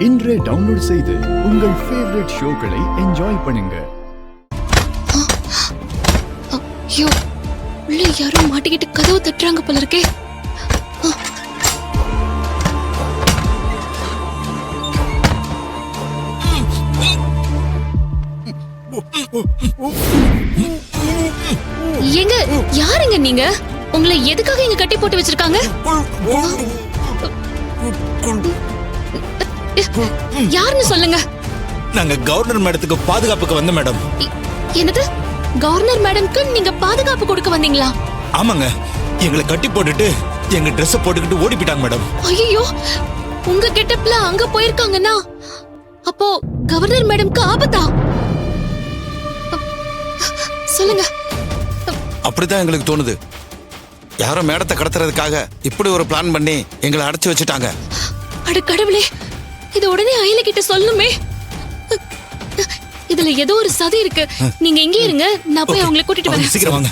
இன்றே டவுன்லோட் செய்து உங்கள் ஃபேவரட் ஷோக்களை என்ஜாய் பண்ணுங்க. ஐயோ, உள்ள யாரோ மாட்டிக்கிட்டு கதவு தட்டுறாங்க போல இருக்கே. எங்க யாருங்க நீங்க? உங்களை எதுக்காக இங்க கட்டி போட்டு வச்சிருக்காங்க? யாருன்னு சொல்லுங்க. நாங்க கவர்னர் மேடத்துக்கு பாதுகாப்புக்கு வந்த மேடம். என்னது? கவர்னர் மேடம்க்கு நீங்க பாதுகாப்பு கொடுக்க வந்தீங்களா? ஆமாங்க, எங்களை கட்டி போட்டுட்டு எங்க Dress போட்டுக்கிட்டு ஓடி போயிட்டாங்க மேடம். ஐயோ, உங்க கெட்டப்ல அங்க போயிருக்காங்கன்னா அப்போ கவர்னர் மேடம்க்கு ஆபத்தா? சொல்லுங்க. அப்படிதான் எங்களுக்கு தோணுது. யாரோ மேடத்தை கடத்துறதுக்காக இப்படி ஒரு பிளான் பண்ணி எங்களை அடைச்சு வச்சுட்டாங்க. அட கடவுளே, இது உடனே அயல கிட்ட சொல்லணுமே. இதுல ஏதோ ஒரு சதி இருக்கு. நீங்க இங்கே இருங்க, நான் போய் அவங்களை கூட்டிட்டு வரேன். சீக்கிரம் வாங்க.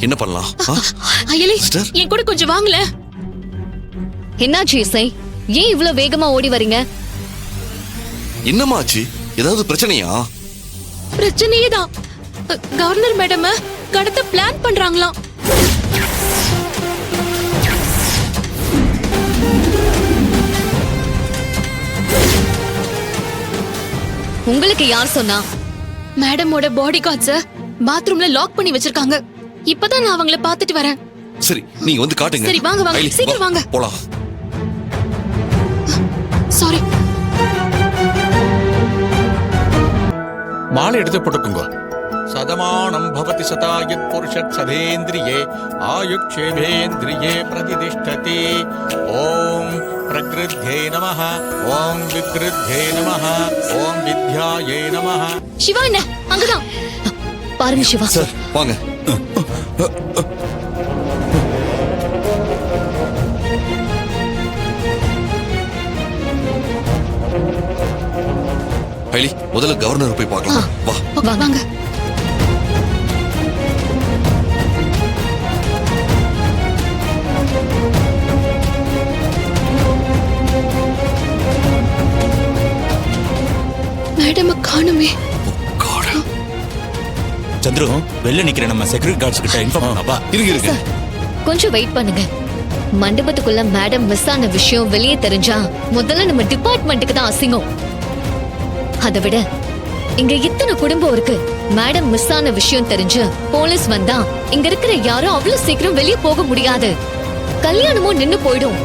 என்ன பண்ணலாம்? அயலி, என் கூட கொஞ்சம் வாங்கல. என்னாச்சு இசை? ஏன் இவ்வளவு வேகமா ஓடி வரீங்க? என்னமாச்சு? ஏதாவது பிரச்சனையா? பிரச்சனையே தான். கவர்னர் மேடம் கடத்த பிளான் பண்றாங்களாம். உங்களுக்கு யார் சொன்னா? மேடமோட பாடி கார்ட்ஸ பாத்ரூம்ல லாக் பண்ணி வச்சிருக்காங்க. இப்பதான் நான் அவங்கள பாத்துட்டு வரேன். சரி, நீங்க வந்து காட்டுங்க. சரி, வாங்க வாங்க, சீக்கிரம் வாங்க. போலாம். சாரி. மாலை எடுத்து போட்டுக்குங்க. சதமானம் பவதி சதாயத் புருஷத் சதேந்திரியே ஆயுக்ஷேமேந்திரியே பிரதிதிஷ்டதி. ஓம் பிரகிருத்யே நமஹ, ஓம் விக்ருத்யே நமஹ, ஓம் வித்யாயே நமஹ. சிவா என்ன அங்கதான் பாருங்க சிவா. சார் வாங்க. ஐலி, முதல்ல கவர்னர் போய் பார்க்கலாம். வா வாங்க. மேடம் காணுமே. சந்திரு, வெளில நிக்கிற நம்ம செக்யூரிட்டி கார்ட்ஸ் கிட்ட இன்ஃபார்ம் பண்ணப்பா. இருங்க. கொஞ்சம் வெயிட் பண்ணுங்க. மண்டபத்துக்குள்ள மேடம் மிஸ் ஆன விஷயம் வெளியே தெரிஞ்சா முதல்ல நம்ம டிபார்ட்மெண்ட்டுக்கு தான் அசிங்கம். அதை விட இங்க இத்தனை குடும்பம் இருக்கு. மேடம் மிஸ் ஆன விஷயம் தெரிஞ்சு போலீஸ் வந்தா இங்க இருக்கிற யாரும் அவ்வளவு சீக்கிரம் வெளியே போக முடியாது. கல்யாணமும் நின்னு போயிடும்.